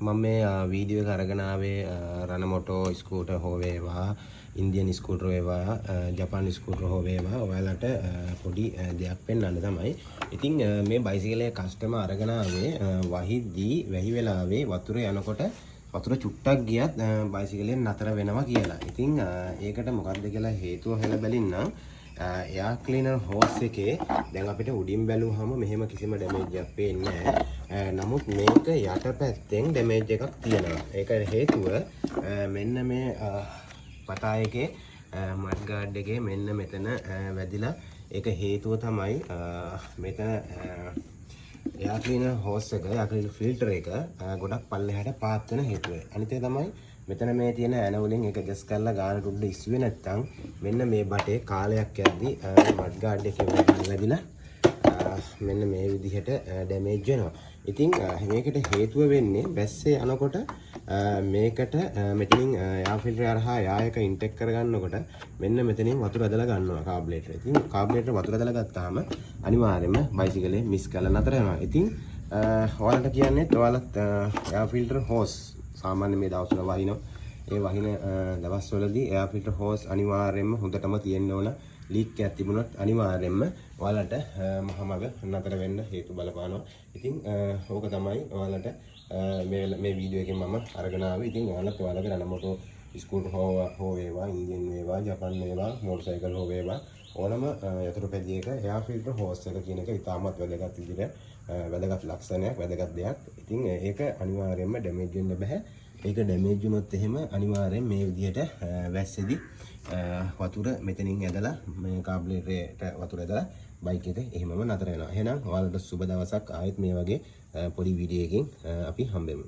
මම මේ වීඩියෝ එක අරගෙන ආවේ රණ මොටෝ ස්කූටර් හෝ වේවා ඉන්දියන් ස්කූටර් වේවා ජපාන් ස්කූටර් හෝ වේවා ඔයාලට පොඩි දෙයක් පෙන්වන්න තමයි. ඉතින් මේ බයිසිකලේ කස්ටමර් අරගෙන ආවේ වහිද්දී වැහි වෙලාවේ වතුර යනකොට වතුර චුට්ටක් ගියත් බයිසිකලෙන් නතර වෙනවා කියලා. ඉතින් ඒකට මොකක්ද කියලා හේතුව හොයලා බැලින්නම් එයා ක්ලීනර් හෝස් එකේ දැන් අපිට උඩින් බැලුවහම මෙහෙම කිසිම ඩැමේජ් එකක් පේන්නේ නැහැ. නමුත් මේක යටපැත්තෙන් ඩැමේජ් එකක් තියෙනවා. ඒකට හේතුව මෙන්න මේ පතා එකේ මඩ් ගාඩ් එකේ මෙන්න මෙතන වැදිලා ඒක හේතුව තමයි මෙතන එයා ක්ලීනර් හෝස් එක එයා ක්ලීනර් ෆිල්ටර් එක ගොඩක් පල්ලෙහාට පාත් වෙන හේතුව. අනිත් එක තමයි මෙතන මේ තියෙන ඇන වලින් එක ජස් කරලා ගානට උඩ ඉස්සුවේ නැත්තම් මෙන්න මේ බටේ කාලයක් යද්දි මඩ් ගාඩ් එකේ වැදිලා මෙන්න මේ විදිහට ඩැමේජ් වෙනවා. ඉතින් මේකට හේතුව වෙන්නේ බැස්සේ යනකොට මේකට මෙතනින් යා ෆිල්ටර් හරහා යා එක ඉන්ටෙක් කරගන්නකොට මෙන්න මෙතනින් වතුර ඇදලා ගන්නවා කාබුලේටර්. ඉතින් කාබුලේටර් වතුර ඇදලා ගත්තාම අනිවාර්යයෙන්ම බයිසිකලේ මිස් කරලා නතර වෙනවා. ඉතින් ඔයාලට කියන්නේ ඔයාලත් යා ෆිල්ටර් හෝස් සාමාන්‍ය මේ දවස්වල වහිනවා. ඒ වහින දවස්වලදී එයා ෆිල්ටර් හෝස් අනිවාර්යයෙන්ම හොඳටම තියෙන්න ඕන. ලීක් එකක් තිබුණොත් අනිවාර්යයෙන්ම ඔයාලට මහමග නතර වෙන්න හේතු බලපානවා. ඉතින් ඕක තමයි ඔයාලට මේ වීඩියෝ එකෙන් මම අරගෙන ආවේ. ඉතින් ඔයාලත් ඔයාලගේ රණ මොටෝ ස්කූටර් හෝ වේවා ඉන්දියන් වේවා ජපාන් වේවා මෝටර් සයිකල් හෝ වේවා ඕනම යතුරු පැදියක එයා ෆිල්ටර් හෝස් එක කියන එක ඉතාමත් වැදගත් විදිහට වැදගත් ලක්ෂණයක් වැදගත් දෙයක්. ඉතින් ඒක අනිවාර්යයෙන්ම ඩැමේජ් වෙන්න බෑ. ඒක ඩැමේජ් වුණොත් එහෙම අනිවාර්යෙන් මේ විදිහට වැස්සේදී වතුර මෙතනින් ඇදලා මේ කාබුලේටරේට වතුර ඇදලා බයික් එක එහෙමම නතර වෙනවා. එහෙනම් ඔයාලට සුබ දවසක් ආයෙත් මේ වගේ පොඩි වීඩියෝ එකකින් අපි හම්බෙමු.